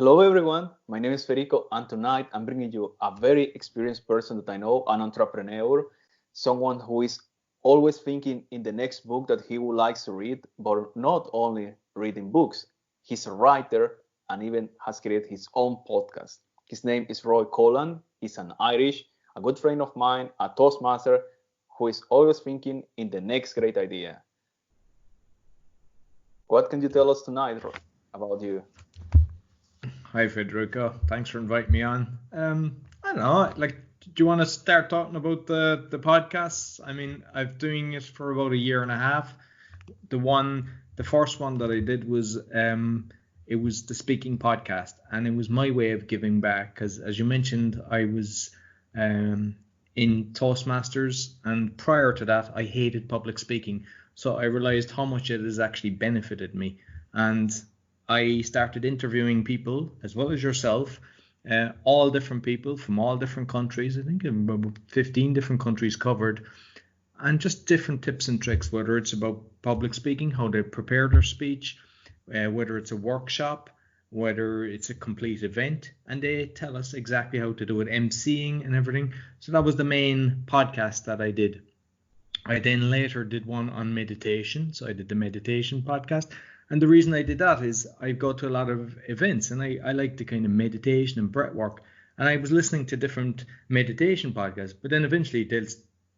Hello everyone, my name is Federico and tonight I'm bringing you a very experienced person that I know, an entrepreneur, someone who is always thinking in the next book that he would like to read, but not only reading books. He's a writer and even has created his own podcast. His name is Roy Coughlan. He's an Irish, a good friend of mine, a Toastmaster who is always thinking in the next great idea. What can you tell us tonight, Roy, about you? Hi, Federico. Thanks for inviting me on. I don't know, do you want to start talking about the podcasts? I mean, I've doing it for about a year and a half. The first one that I did was it was the speaking podcast, and it was my way of giving back because, as you mentioned, I was in Toastmasters, and prior to that, I hated public speaking. So I realized how much it has actually benefited me, and I started interviewing people as well as yourself, all different people from all different countries. I think about 15 different countries covered, and just different tips and tricks, whether it's about public speaking, how they prepare their speech, whether it's a workshop, whether it's a complete event, and they tell us exactly how to do it, emceeing and everything. So that was the main podcast that I did. I then later did one on meditation. So I did the meditation podcast. And the reason I did that is I go to a lot of events and I like the kind of meditation and breath work. And I was listening to different meditation podcasts, but then eventually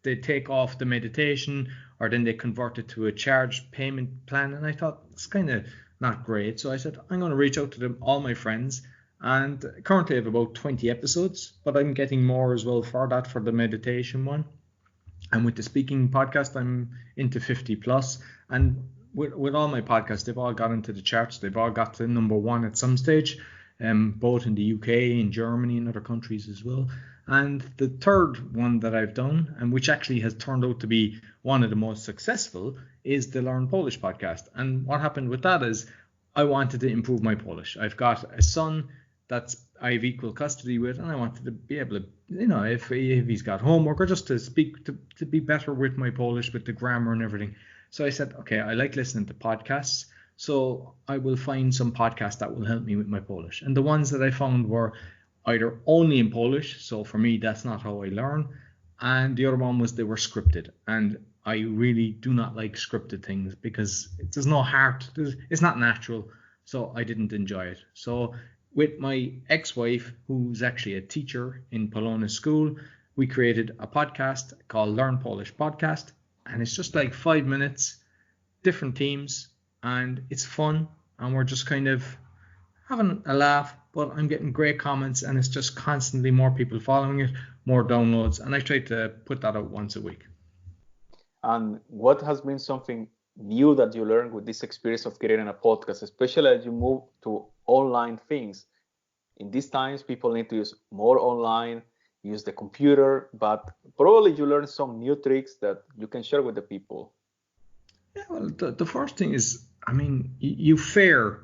they take off the meditation, or then they convert it to a charge payment plan. And I thought it's kind of not great. So I said, I'm going to reach out to them, all my friends. And currently I have about 20 episodes, but I'm getting more as well for that, for the meditation one. And with the speaking podcast, I'm into 50 plus. And with all my podcasts, they've all got into the charts. They've all got to number one at some stage, both in the UK, in Germany, and other countries as well. And the third one that I've done, and which actually has turned out to be one of the most successful, is the Learn Polish podcast. And what happened with that is I wanted to improve my Polish. I've got a son that I have equal custody with, and I wanted to be able to, if he's got homework, or just to speak, to be better with my Polish, with the grammar and everything. So I said, okay, I like listening to podcasts, so I will find some podcasts that will help me with my Polish. And the ones that I found were either only in Polish, so for me, that's not how I learn. And the other one was they were scripted. And I really do not like scripted things because there's no heart. It's not natural. So I didn't enjoy it. So with my ex-wife, who's actually a teacher in Polona school, we created a podcast called Learn Polish Podcast. And it's just like 5 minutes, different themes, and it's fun. And we're just kind of having a laugh, but I'm getting great comments, and it's just constantly more people following it, more downloads. And I try to put that out once a week. And what has been something new that you learned with this experience of creating a podcast, especially as you move to online things? In these times, people need to use more online, use the computer, but probably you learn some new tricks that you can share with the people. Yeah, well, the first thing is, I mean, you fear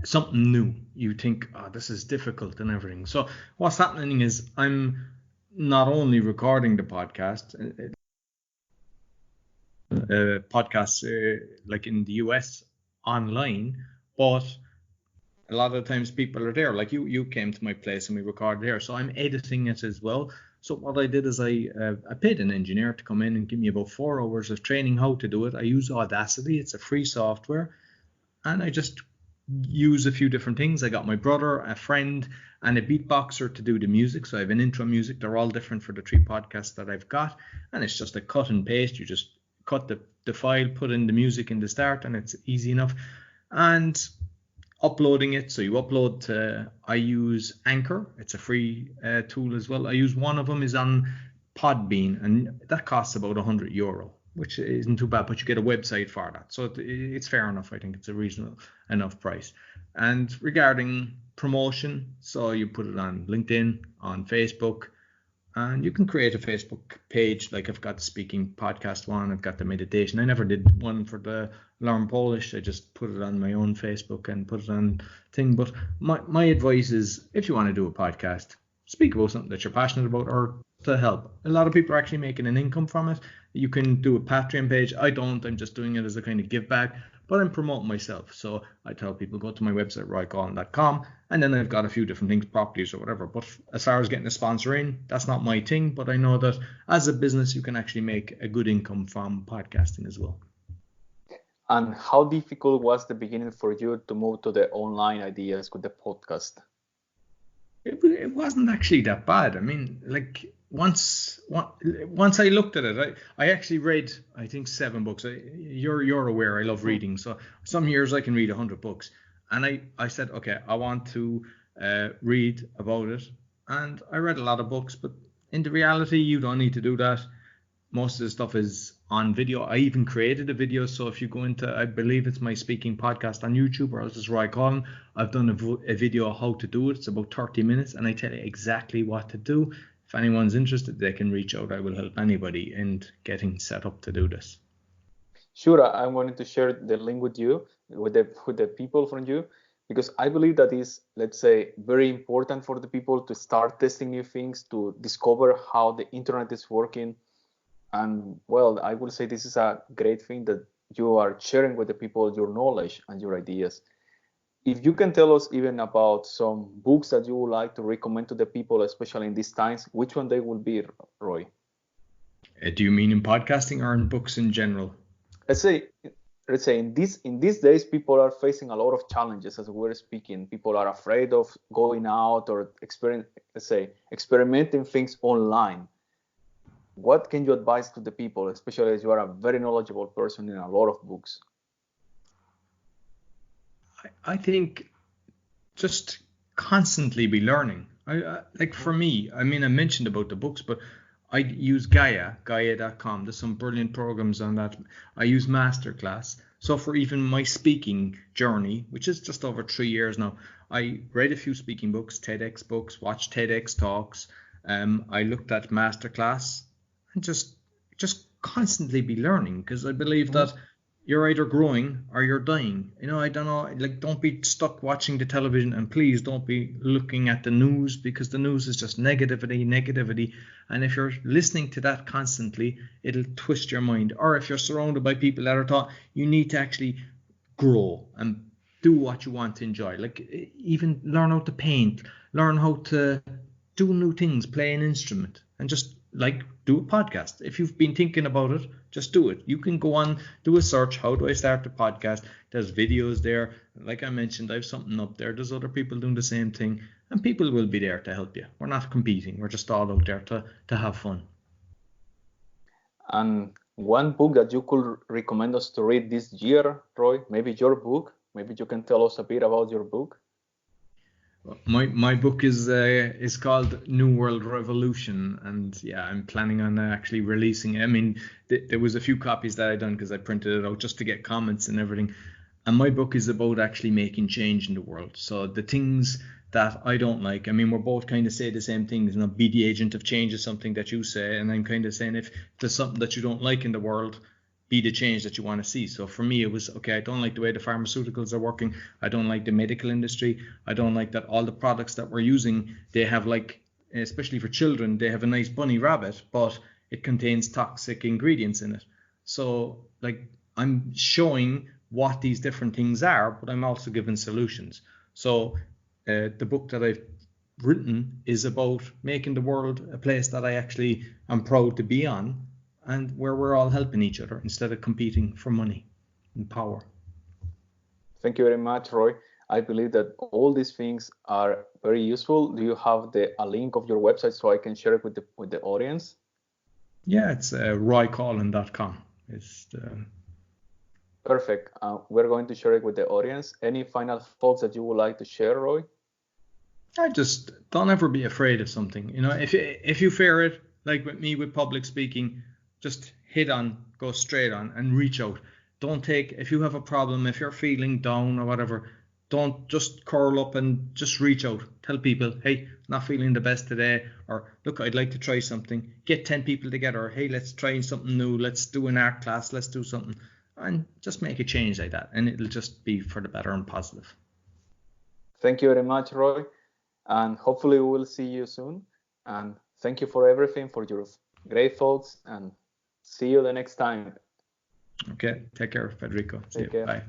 something new. You think, oh, this is difficult and everything. So what's happening is I'm not only recording the podcast, like in the US online, but a lot of times people are there. Like you came to my place and we recorded there. So I'm editing it as well. So what I did is I paid an engineer to come in and give me about 4 hours of training how to do it. I use Audacity. It's a free software. And I just use a few different things. I got my brother, a friend, and a beatboxer to do the music. So I have an intro music. They're all different for the 3 podcasts that I've got. And it's just a cut and paste. You just cut the file, put in the music in the start, and it's easy enough. And uploading it, so you upload to, I use Anchor. It's a free tool as well. I use one of them is on Podbean, and that costs about €100, which isn't too bad, but you get a website for that, so it's fair enough. I think it's a reasonable enough price. And regarding promotion, so you put it on LinkedIn, on Facebook, and you can create a Facebook page. Like I've got the speaking podcast one, I've got the meditation. I never did one for the Learn Polish. I just put it on my own Facebook and put it on thing. But my advice is, if you want to do a podcast, speak about something that you're passionate about, or to help. A lot of people are actually making an income from it. You can do a Patreon page. I don't. I'm just doing it as a kind of give back, but I'm promoting myself. So I tell people go to my website, roycoughlan.com, and then I've got a few different things, properties or whatever. But as far as getting a sponsor in, that's not my thing. But I know that as a business, you can actually make a good income from podcasting as well. And how difficult was the beginning for you to move to the online ideas with the podcast? It wasn't actually that bad. I mean, like once I looked at it, I actually read, I think, 7 books. You're aware I love reading, so some years I can read 100 books, and I said, okay, I want to read about it, and I read a lot of books, but in the reality, you don't need to do that. Most of the stuff is on video. I even created a video. So if you go into, I believe it's my speaking podcast on YouTube, or else it's Roy Coughlan, I've done a video of how to do it. It's about 30 minutes, and I tell you exactly what to do. If anyone's interested, they can reach out. I will help anybody in getting set up to do this. Sure, I'm going to share the link with you, with the people from you, because I believe that is, let's say, very important for the people to start testing new things, to discover how the internet is working. And well, I will say this is a great thing that you are sharing with the people your knowledge and your ideas. If you can tell us even about some books that you would like to recommend to the people, especially in these times, which one they will be, Roy? Do you mean in podcasting or in books in general? Let's say in these days, people are facing a lot of challenges as we're speaking. People are afraid of going out or experimenting things online. What can you advise to the people, especially as you are a very knowledgeable person in a lot of books? I think just constantly be learning. Like for me, I mean, I mentioned about the books, but I use Gaia.com. There's some brilliant programs on that. I use Masterclass. So for even my speaking journey, which is just over 3 years now, I read a few speaking books, TEDx books, watched TEDx talks. I looked at Masterclass, and just constantly be learning, because I believe that you're either growing or you're dying. I don't know, like, don't be stuck watching the television, and please don't be looking at the news, because the news is just negativity. And if you're listening to that constantly, it'll twist your mind. Or if you're surrounded by people that are taught, you need to actually grow and do what you want to enjoy. Like, even learn how to paint, learn how to do new things, play an instrument, and just do a podcast. If you've been thinking about it, just do it. You can go on, do a search, how do I start a podcast? There's videos there. Like I mentioned, I have something up there. There's other people doing the same thing, and people will be there to help you. We're not competing. We're just all out there to have fun. And one book that you could recommend us to read this year, Roy, maybe your book. Maybe you can tell us a bit about your book. My book is called New World Revolution, and yeah, I'm planning on actually releasing it. I mean, there was a few copies that I done because I printed it out just to get comments and everything. And my book is about actually making change in the world. So the things that I don't like, I mean, we're both kind of say the same things. Be the agent of change is something that you say, and I'm kind of saying if there's something that you don't like in the world, be the change that you want to see. So for me, it was, okay, I don't like the way the pharmaceuticals are working. I don't like the medical industry. I don't like that all the products that we're using, they have, like, especially for children, they have a nice bunny rabbit, but it contains toxic ingredients in it. So, like, I'm showing what these different things are, but I'm also giving solutions. So the book that I've written is about making the world a place that I actually am proud to be on, and where we're all helping each other instead of competing for money and power. Thank you very much, Roy. I believe that all these things are very useful. Do you have a link of your website so I can share it with the audience? Yeah, it's roycoughlan.com. Perfect. We're going to share it with the audience. Any final thoughts that you would like to share, Roy? I just don't ever be afraid of something. If you fear it, like with me with public speaking, just go straight on and reach out. If you have a problem, if you're feeling down or whatever, don't just curl up and just reach out. Tell people, hey, not feeling the best today, or look, I'd like to try something. Get 10 people together. Hey, let's try something new. Let's do an art class. Let's do something. And just make a change like that. And it'll just be for the better and positive. Thank you very much, Roy. And hopefully we will see you soon. And thank you for everything, for your great thoughts, and see you the next time. Okay, take care, Federico. See Take you. care. Bye.